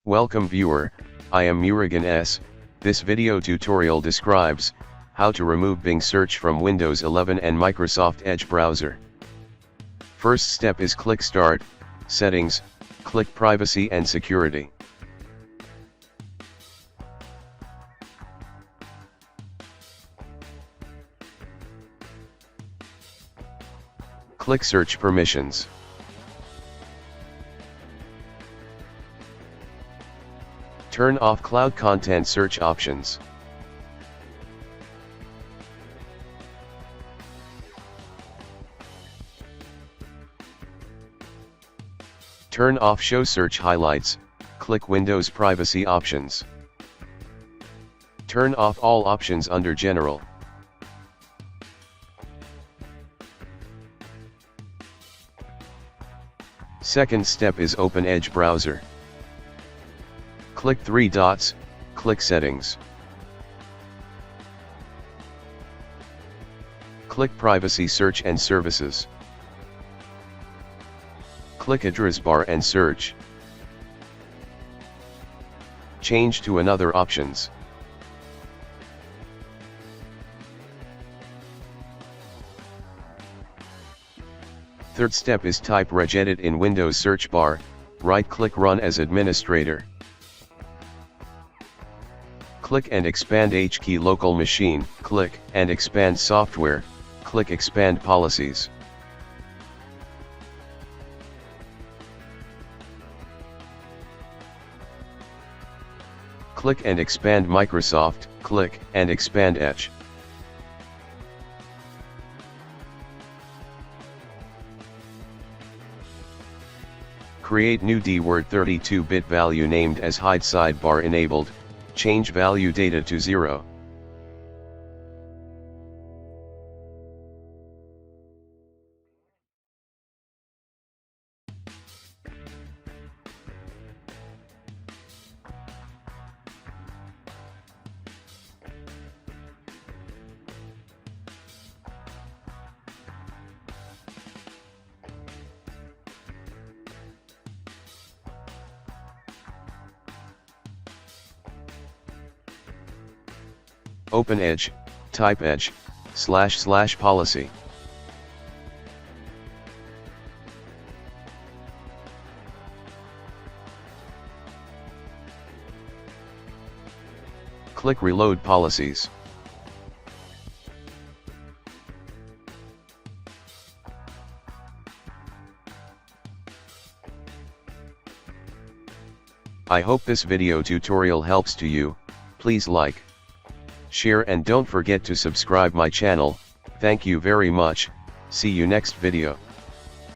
Welcome viewer, I am Murugan S. This video tutorial describes how to remove Bing search from Windows 11 and Microsoft Edge browser. First step is click Start, Settings, click Privacy and Security. Click Search Permissions. Turn off Cloud Content Search options. Turn off Show Search Highlights, click Windows Privacy Options. Turn off all options under General. Second step is open Edge browser. Click three dots, click Settings. Click Privacy Search and Services. Click Address Bar and Search. Change to another options. Third step is type regedit in Windows search bar, right-click Run as administrator. Click and expand HKey local machine, click and expand software, click expand policies. Click and expand Microsoft, click and expand Edge. Create new DWORD 32-bit value named as hide sidebar enabled, change value data to 0. Open Edge, type Edge, / policy. Click Reload Policies. I hope this video tutorial helps to you. Please like, share and don't forget to subscribe my channel. Thank you very much. See you next video.